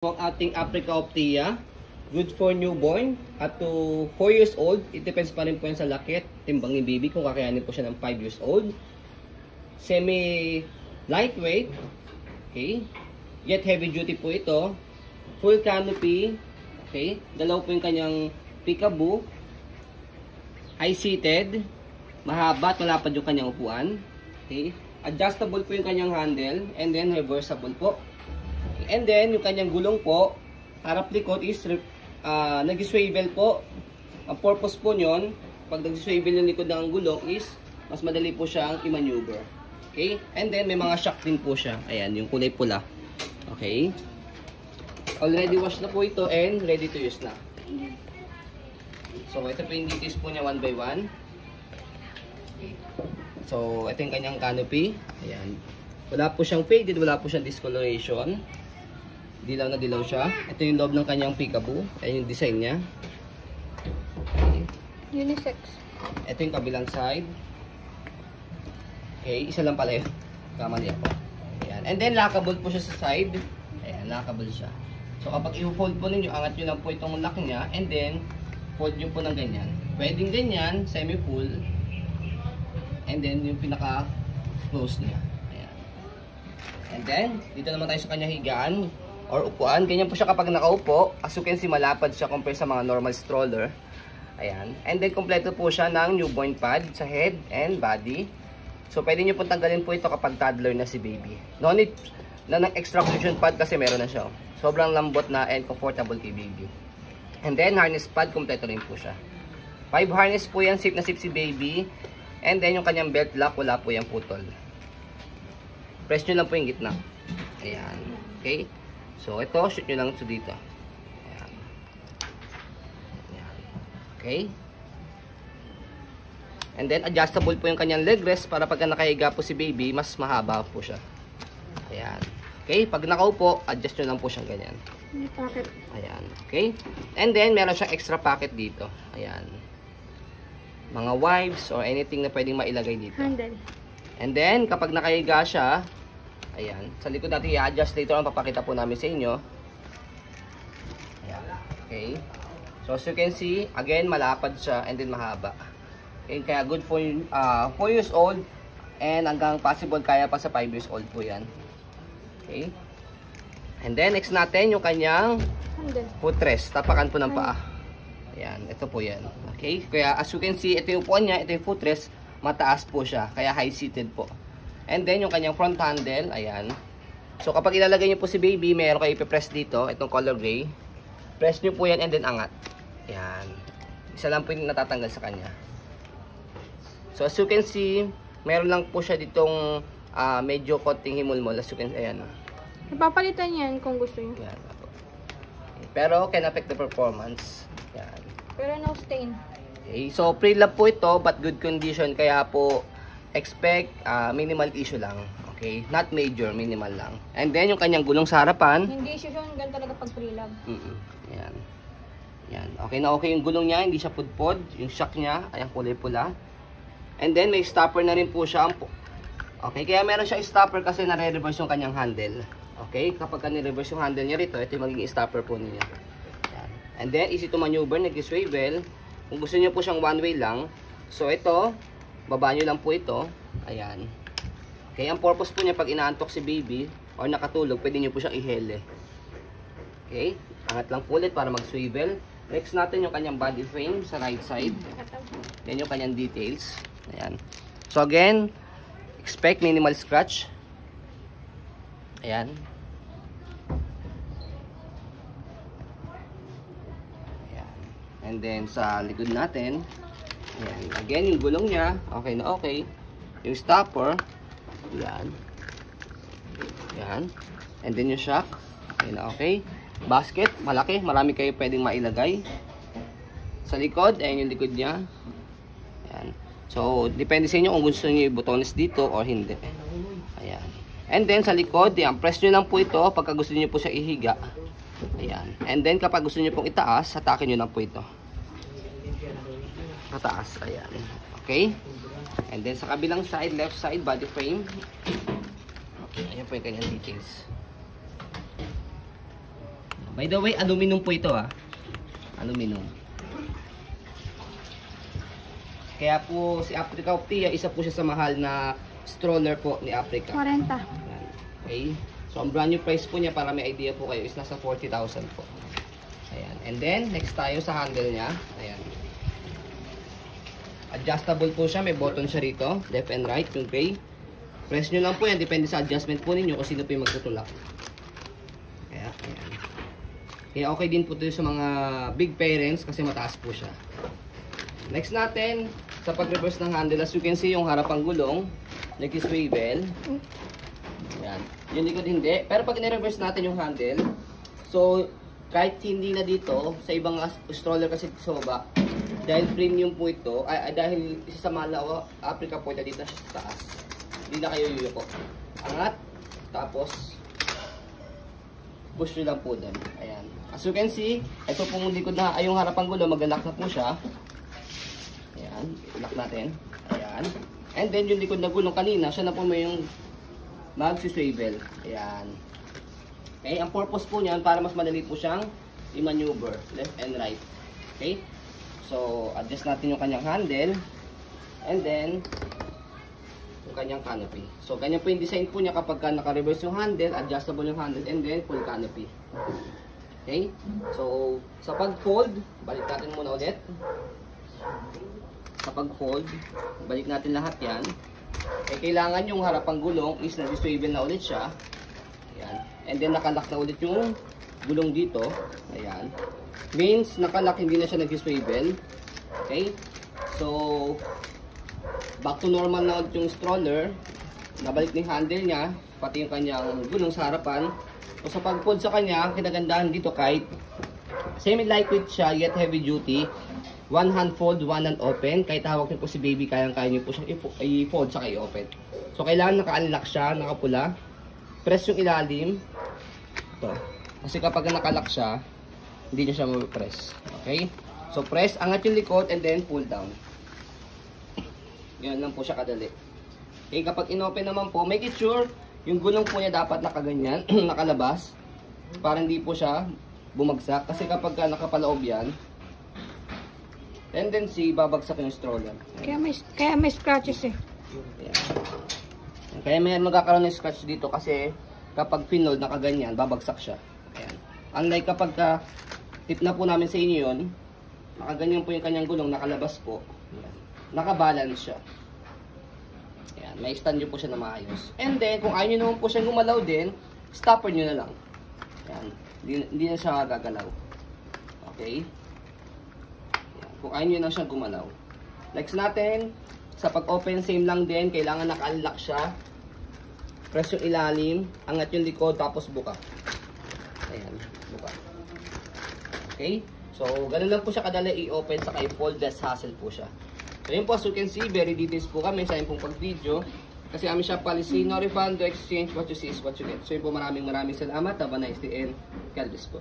Ang ating Africa Optia, good for newborn up to 4 years old. It depends pa rin po yan sa laki at timbang ni baby kung kakayanin po siya ng 5 years old. Semi lightweight, okay, yet heavy duty po ito. Full canopy, okay, dalaw po yung kanyang peekaboo, high seated, mahaba at malapad yung kanyang upuan, okay, adjustable po yung kanyang handle, and then reversible po. And then, yung kanyang gulong po, harap likod is nag-swivel po. Ang purpose po nyon, pag nag-swivel yung likod ng gulong is, mas madali po siyang i-maneuver. Okay? And then, may mga shock din po siya. Ayan, yung kulay pula. Okay? Already washed na po ito and ready to use na. So, ito po yung details po niya one by one. Okay. So, ito yung kanyang canopy. Ayan. Wala po siyang faded, wala po siyang discoloration. Dilaw na dilaw siya. Ito yung loob ng kanyang peekaboo. Ayan yung design niya. Okay. Unisex. Ito yung kabilang side. Okay, isa lang pala yun. Kamali ako. Ayan. And then, lockable po siya sa side. Ayan, lockable siya. So, kapag i-fold po ninyo, angat nyo lang po itong lock niya. And then, fold nyo po ng ganyan. Pwedeng ganyan, semi-full. And then, yung pinaka-close niya. Ayan. And then, dito naman tayo sa kanya higaan or upuan. Ganyan po siya kapag nakaupo. As you can see, malapad siya compare sa mga normal stroller. Ayan. And then, kompleto po siya ng newborn pad sa head and body. So, pwede nyo po tanggalin po ito kapag toddler na si baby. No need na ng extra cushion pad kasi meron na siya. Sobrang lambot na and comfortable kay baby. And then, harness pad, kompleto rin po siya. 5 harness po yan, safe na safe si baby. And then, yung kanyang belt lock, wala po yung putol. Press nyo lang po yung gitna. Ayan. Okay? So, ito, shoot nyo lang ito dito. Ayan. Ayan. Okay? And then, adjustable po yung kanyang leg rest para pagka nakahiga po si baby, mas mahaba po siya. Ayan. Okay? Pag nakaupo, adjust nyo lang po siyang ganyan. May pocket. Ayan. Okay? And then, meron siyang extra pocket dito. Ayan. Mga wipes or anything na pwedeng mailagay dito. Handle. And then, kapag nakahiga siya, ayan, sa likod natin i-adjust later on, papakita po namin sa inyo. Ayan. Okay. So, as you can see, again, malapad siya and then mahaba. Okay, kaya good for 4 years old and hanggang possible kaya pa sa 5 years old po yan. Okay. And then, next natin, yung kanyang Handle. footrest. Tapakan po ng paa. Ayan, ito po yan. Okay, kaya as you can see, ito yung upuan niya, ito yung footrest, mataas po siya, kaya high-seated po. And then, yung kanyang front handle, ayan. So, kapag ilalagay niyo po si baby, meron kayo ipipress dito, itong color gray. Press niyo po yan and then angat. Ayan. Isa lang po yung natatanggal sa kanya. So, as you can see, meron lang po siya ditong medyo konting himulmol. As you can see, ayan. Napapalitan yan kung gusto nyo. Ayan. Pero, can affect the performance. Ayan. Pero no stain. Okay. So, pre-lab po ito, but good condition. Kaya po, expect minimal issue lang. Okay? Not major, minimal lang. And then, yung kanyang gulong sa harapan. Hindi siya ganun talaga pag pre-lab. Yan. Yan. Okay na okay yung gulong niya. Hindi siya pudpod. Yung shock niya, ayan, kulay pula. And then, may stopper na rin po siya. Okay? Kaya meron siya stopper kasi nare-reverse yung kanyang handle. Okay? Kapag ni-reverse yung handle niya rito, ito yung magiging stopper po niya. Yan. And then, easy to maneuver. Nag-swivel. Kung gusto niyo po siyang one way lang. So, ito, baba nyo lang po ito. Ayan. Okay, ang purpose po niya pag inaantok si baby or nakatulog, pwede nyo po siyang ihele. Okay, angat lang po ulit para mag-swivel. Next natin yung kanyang body frame sa right side. Yan yung kanyang details. Ayan. So again, expect minimal scratch. Ayan. Ayan. And then sa likod natin, ayan. Again, yung gulong niya, okay na okay. Yung stopper, yan. Yan. And then yung shock, okay na okay. Basket, malaki, marami kayo pwedeng mailagay. Sa likod, ayan yung likod niya. Ayan. So, depende sa inyo kung gusto niyo yung butones dito or hindi. Ayan. And then sa likod, yan, press nyo lang po ito pagka gusto niyo po siya ihiga. Ayan. And then kapag gusto niyo pong itaas, hatakin nyo lang po ito. Pataas, ayan. Okay? And then sa kabilang side, left side, body frame. Ayan po yung kanyang details. By the way, aluminum po ito Aluminum. Kaya po si Africa Optia, isa po siya sa mahal na stroller po ni Africa. 40. Ayan. Okay. So, ang brand new price po niya para may idea po kayo is nasa 40,000 po. Ayan. And then, next tayo sa handle niya. Ayan. Adjustable po siya. May button siya rito. Left and right, yung gray. Press nyo lang po yan. Depende sa adjustment po ninyo kung sino po yung magtutulak. Kaya, ayan. Kaya okay din po ito sa mga big parents kasi mataas po siya. Next natin, sa pag-reverse ng handle, as you can see, yung harapang gulong, nag-swivel. Ayan. Yung likod hindi. Pero pag i-reverse natin yung handle, so, kahit hindi na dito, sa ibang stroller kasi sa baba, dahil premium po ito, dahil isa sa malawa, Africa po ito, dito na siya sa taas. Hindi na kayo yuyuko. Angat, tapos, push nyo lang po doon. Ayan. As you can see, ito pong likod na, ay yung harapang gulong, mag-lock na po siya. Ayan, lock natin. Ayan. And then yung likod na gulong kanina, siya na po may yung mag-swivel. Ayan. Okay, ang purpose po niyan para mas madali po siyang i-maneuver, left and right. Okay? So, adjust natin yung kanyang handle and then yung kanyang canopy. So, ganyan po yung design po niya kapag naka-reverse yung handle, adjustable yung handle and then full canopy. Okay? So, sa pag-fold, balik natin muna ulit. Sa pag-fold, balik natin lahat yan. Kailangan yung harapang gulong is nag-swivel na ulit siya. Ayan. And then nakalock na ulit yung gulong dito. Ayan. Means nakalock, hindi na siya nag-swivel. Okay? So, back to normal na ulit yung stroller. Nabalik na yung handle niya, pati yung kanyang gulong sa harapan. So, sa pag-fold sa kanya, kinagandahan dito kahit semi-lightweight siya, yet heavy duty. One hand fold, one hand open. Kahit hawak niyo po si baby, kayang-kaya niyo po siyang i-fold sa i-open. So, kailangan naka-unlock siya, nakapula. Press yung ilalim. Ito. Kasi kapag naka-lock siya, hindi niyo siya ma-press. Okay? So, press, angat yung likod, and then pull down. Yan lang po siya kadali. Okay, kapag in-open naman po, make it sure yung gulong po niya dapat nakaganyan, nakalabas. Para hindi po siya bumagsak. Kasi kapag nakapaloob yan, tendency, babagsak yung stroller. Kaya may scratches eh. Ayan. Kaya may magkakaroon ng scratch dito kasi kapag pinold, nakaganyan, babagsak siya. Ayan. Unlike kapag tip na po namin sa inyo yun, nakaganyan po yung kanyang gulong, nakalabas po. Ayan. Nakabalance siya. Ayan. May stand nyo po siya na maayos. And then, kung ayaw nyo naman po siya gumalaw din, stopper nyo na lang. Ayan. Hindi na siya gagalaw. Okay? Kung ayaw nyo na siya gumalaw. Next natin, sa pag-open, same lang din. Kailangan naka-unlock siya. Press yung ilalim, angat yung likod, tapos buka. Ayan, buka. Okay? So, ganun lang po siya kadali i-open sa i-fold. Less hassle po siya. So, yun po, as you can see, very details po kami sa pong pag-video. Kasi amin siya policy, no refund, to exchange, what you see is what you get. So, yun po, maraming salamat. Have a nice day and God bless po.